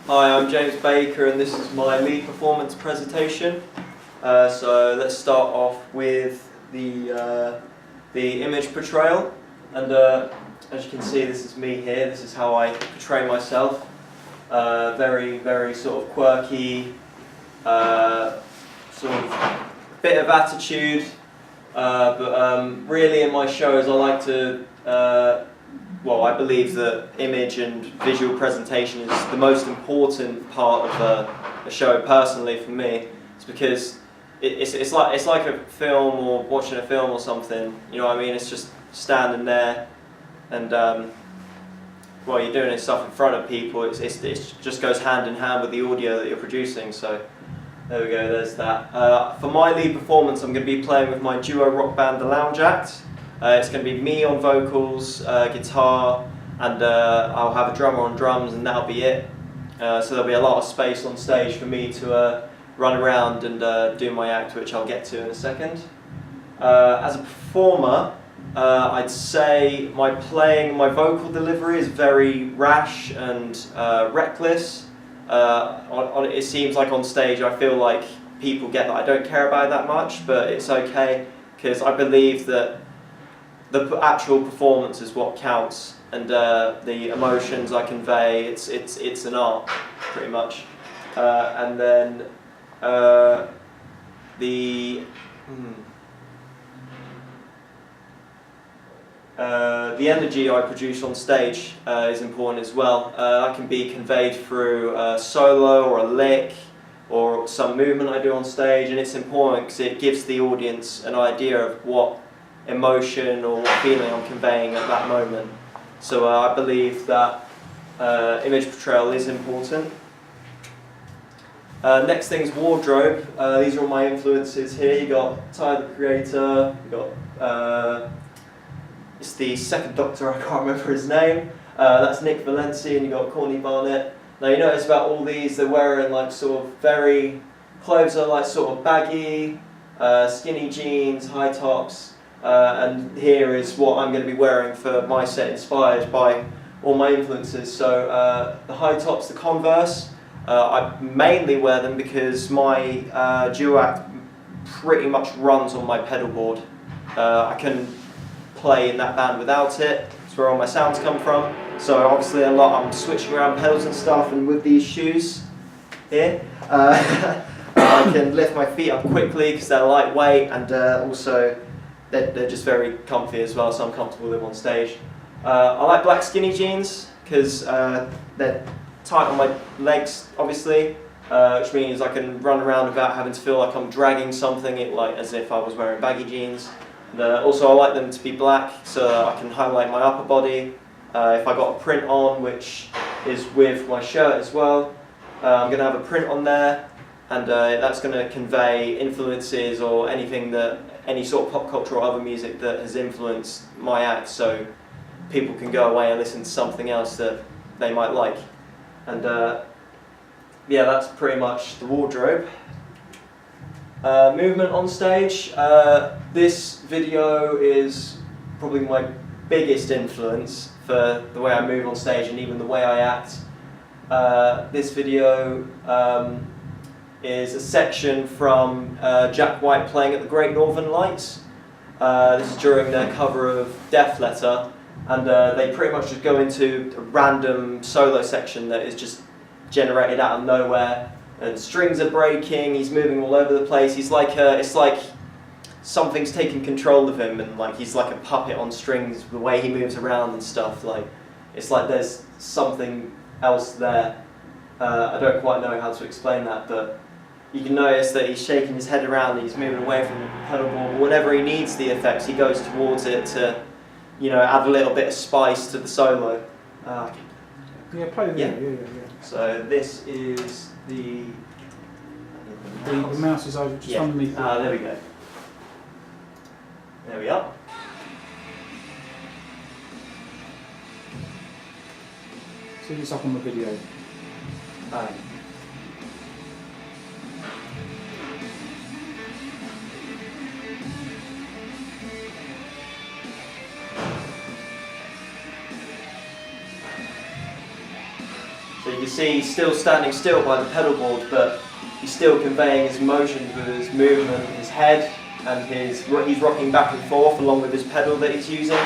Hi, I'm James Baker and this is my lead performance presentation. So let's start off with the image portrayal. And as you can see, this is me here. This is how I portray myself. Very, very sort of quirky, sort of bit of attitude. But really in my shows I like to well, I believe that image and visual presentation is the most important part of a show personally for me. It's because it's like a film or watching a film or something, you know what I mean? It's just standing there and well, you're doing stuff in front of people. It just goes hand in hand with the audio that you're producing, so there we go, there's that. For my lead performance I'm going to be playing with my duo rock band The Lounge Act. It's going to be me on vocals, guitar, and I'll have a drummer on drums, and that'll be it. So there'll be a lot of space on stage for me to run around and do my act, which I'll get to in a second. As a performer, I'd say my vocal delivery is very rash and reckless. It seems like on stage I feel like people get that I don't care about it that much, but it's okay, because I believe that the actual performance is what counts, and the emotions I convey, it's an art, pretty much. And then the energy I produce on stage is important as well. That can be conveyed through a solo or a lick or some movement I do on stage, and it's important because it gives the audience an idea of what emotion or what feeling I'm conveying at that moment. So I believe that image portrayal is important. Next thing's wardrobe. These are all my influences here. You got Tyler the Creator, you got it's the second Doctor, I can't remember his name. That's Nick Valenci, and you got Courtney Barnett. Now you notice about all these, they're wearing like sort of clothes are like sort of baggy, skinny jeans, high tops. And here is what I'm going to be wearing for my set, inspired by all my influences. So the high tops, the Converse, I mainly wear them because my duo act pretty much runs on my pedal board. I can play in that band without it. It's where all my sounds come from. So obviously I'm switching around pedals and stuff, and with these shoes here, I can lift my feet up quickly because they're lightweight, and also they're just very comfy as well, so I'm comfortable with them on stage. I like black skinny jeans because they're tight on my legs, obviously, which means I can run around without having to feel like I'm dragging something, like as if I was wearing baggy jeans. And, also I like them to be black so I can highlight my upper body. If I got a print on, which is with my shirt as well, I'm going to have a print on there, and that's going to convey influences or any sort of pop culture or other music that has influenced my act, so people can go away and listen to something else that they might like. And yeah, that's pretty much the wardrobe. Movement on stage. This video is probably my biggest influence for the way I move on stage and even the way I act. This video is a section from Jack White playing at the Great Northern Lights. This is during their cover of Def Letter, and they pretty much just go into a random solo section that is just generated out of nowhere, and strings are breaking, he's moving all over the place, he's like it's like something's taking control of him, and like he's like a puppet on strings, the way he moves around and stuff, like it's like there's something else there. I don't quite know how to explain that, but you can notice that he's shaking his head around, he's moving away from the pedal board. Whenever he needs the effects, he goes towards it to, you know, add a little bit of spice to the solo. Yeah, play the yeah. So this is the mouse is over just underneath. There we go. There we are. See this up on the video. So you can you see he's still standing still by the pedal board, but he's still conveying his emotions with his movement, his head, and he's rocking back and forth along with his pedal that he's using.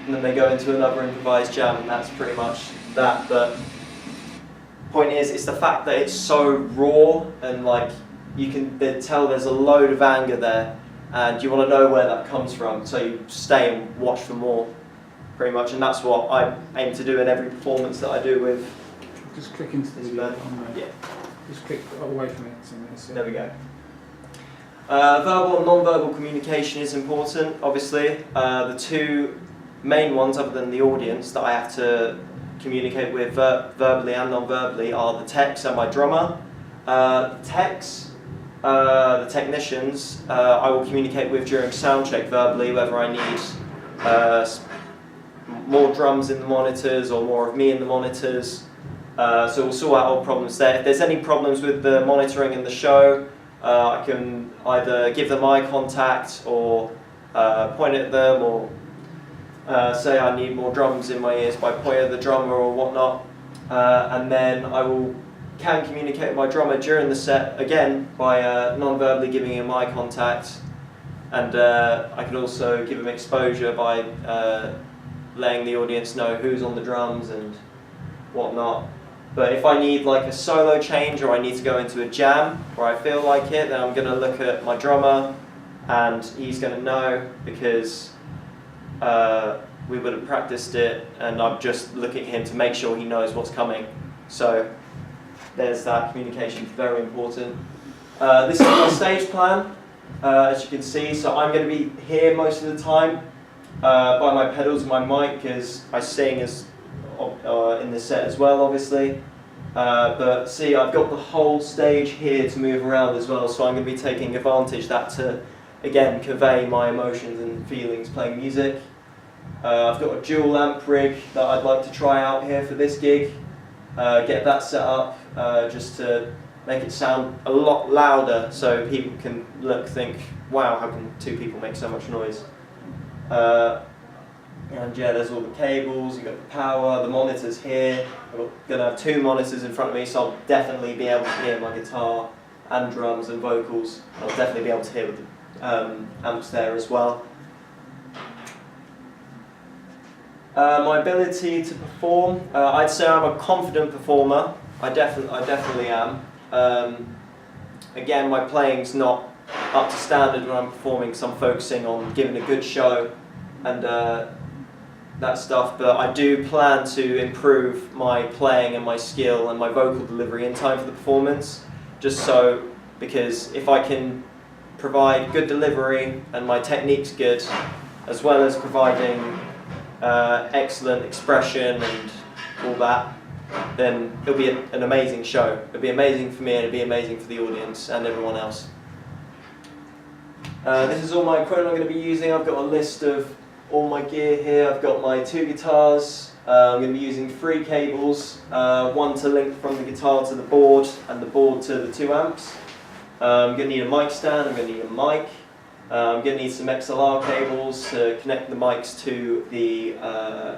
And then they go into another improvised jam, and that's pretty much that. But point is, it's the fact that it's so raw, and like you can tell there's a load of anger there, and you want to know where that comes from, so you stay and watch for more, pretty much. And that's what I aim to do in every performance that I do with. Just click into the video. Yeah. Just click away from it. There we go. Verbal and non-verbal communication is important, obviously. The two main ones, other than the audience, that I have to communicate with verbally and non-verbally are the techs and my drummer. The technicians, I will communicate with during sound check verbally, whether I need more drums in the monitors or more of me in the monitors. So we'll sort out all problems there. If there's any problems with the monitoring in the show, I can either give them eye contact or point at them, or say I need more drums in my ears by pointing at the drummer or whatnot. And then I can communicate with my drummer during the set, again, by non-verbally giving him eye contact. And I can also give him exposure by letting the audience know who's on the drums and whatnot. But if I need like a solo change, or I need to go into a jam where I feel like it, then I'm going to look at my drummer, and he's going to know, because we would have practiced it, and I'm just looking at him to make sure he knows what's coming. So there's that. Communication is very important. This is my stage plan, as you can see. So I'm going to be here most of the time by my pedals and my mic, because I sing in the set as well, obviously. But see, I've got the whole stage here to move around as well, so I'm going to be taking advantage of that to, again, convey my emotions and feelings playing music. I've got a dual amp rig that I'd like to try out here for this gig, get that set up just to make it sound a lot louder, so people can think, wow, how can two people make so much noise? And yeah, there's all the cables, you've got the power, the monitors here. I'm going to have two monitors in front of me, so I'll definitely be able to hear my guitar and drums and vocals. I'll definitely be able to hear with the amps there as well. My ability to perform, I'd say I'm a confident performer. I definitely am. Again, my playing's not up to standard when I'm performing, so I'm focusing on giving a good show and that stuff, but I do plan to improve my playing and my skill and my vocal delivery in time for the performance, because if I can provide good delivery and my technique's good, as well as providing excellent expression and all that, then it'll be an amazing show. It'll be amazing for me, and it'll be amazing for the audience and everyone else. This is all my equipment I'm going to be using. I've got a list of all my gear here. I've got my two guitars. I'm going to be using 3 cables, one to link from the guitar to the board and the board to the 2 amps. I'm going to need a mic stand, I'm going to need a mic. I'm going to need some XLR cables to connect the mics to the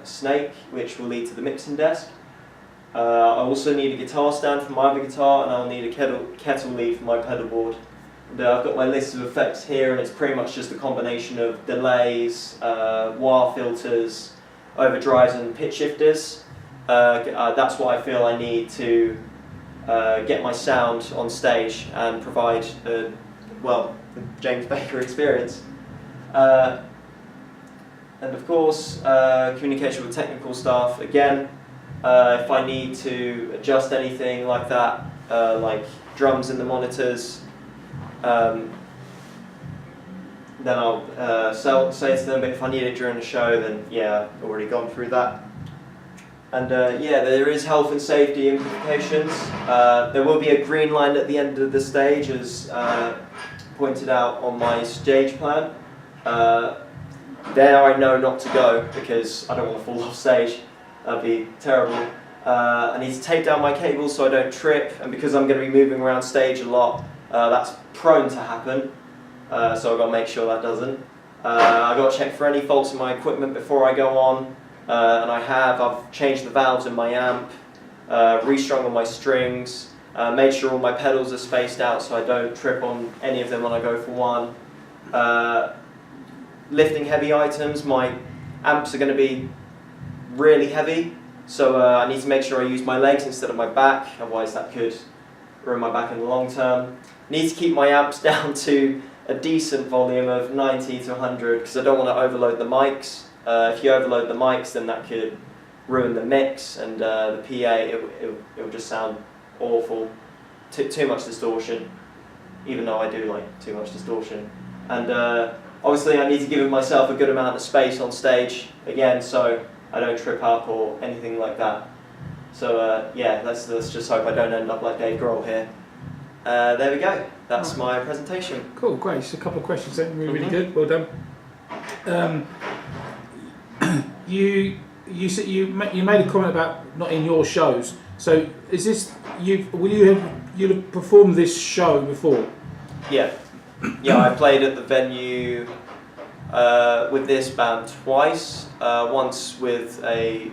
snake, which will lead to the mixing desk. I also need a guitar stand for my other guitar, and I'll need a kettle lead for my pedal board. And, I've got my list of effects here, and it's pretty much just a combination of delays, wah filters, overdrives and pitch shifters. That's what I feel I need to get my sound on stage and provide, the James Baker experience. And of course, communication with technical staff. Again, if I need to adjust anything like that, like drums in the monitors, then I'll say to them, but if I need it during the show, then yeah, I've already gone through that. And yeah, there is health and safety implications. There will be a green line at the end of the stage, as pointed out on my stage plan. There I know not to go, because I don't want to fall off stage. That'd be terrible. I need to tape down my cables so I don't trip, and because I'm going to be moving around stage a lot, that's prone to happen, so I've got to make sure that doesn't. I've got to check for any faults in my equipment before I go on. and I've changed the valves in my amp, restrung all my strings, made sure all my pedals are spaced out so I don't trip on any of them when I go for one. Lifting heavy items, my amps are going to be really heavy, so I need to make sure I use my legs instead of my back, otherwise that could ruin my back in the long term. Need to keep my amps down to a decent volume of 90 to 100 because I don't want to overload the mics. If you overload the mics, then that could ruin the mix, and the PA, it'll just sound awful. Too much distortion, even though I do like too much distortion. And obviously I need to give myself a good amount of space on stage, again, so I don't trip up or anything like that. So yeah, let's just hope I don't end up like Dave Grohl here. There we go, that's my presentation. Cool, great. Just a couple of questions then, really good, well done. You said you made a comment about not in your shows. So is this you'll have performed this show before? Yeah, I played at the venue with this band twice. Once with a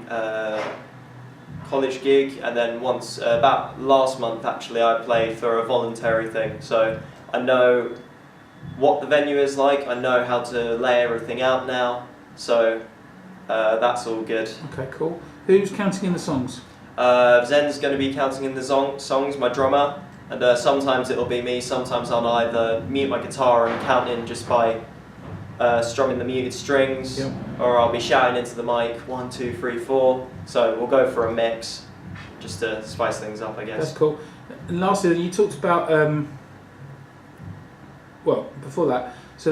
college gig, and then once about last month actually I played for a voluntary thing. So I know what the venue is like. I know how to lay everything out now. So that's all good. Okay, cool. Who's counting in the songs? Zen's going to be counting in the songs, my drummer, and sometimes it'll be me, sometimes I'll either mute my guitar and count in just by strumming the muted strings, yep. Or I'll be shouting into the mic, 1, 2, 3, 4, so we'll go for a mix, just to spice things up, I guess. That's cool. And lastly, you talked about, well, before that, so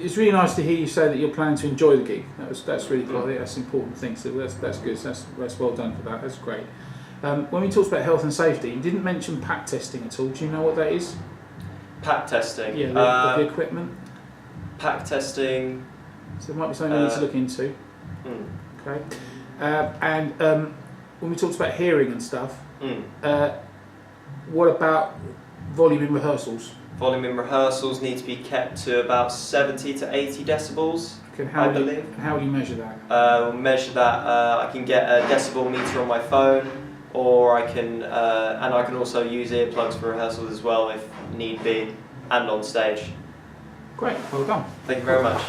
it's really nice to hear you say that you're planning to enjoy the gig. That's really cool. I think that's an important thing. So that's good. So that's well done for that. That's great. When we talked about health and safety, you didn't mention pack testing at all. Do you know what that is? Pack testing. Yeah, the equipment. Pack testing. So it might be something we need to look into. Okay. And when we talked about hearing and stuff, what about volume in rehearsals? Volume in rehearsals need to be kept to about 70 to 80 decibels, I believe. And how do you measure that? We'll measure that. I can get a decibel meter on my phone, or I can also use earplugs for rehearsals as well if need be, and on stage. Great, well done. Thank you very much.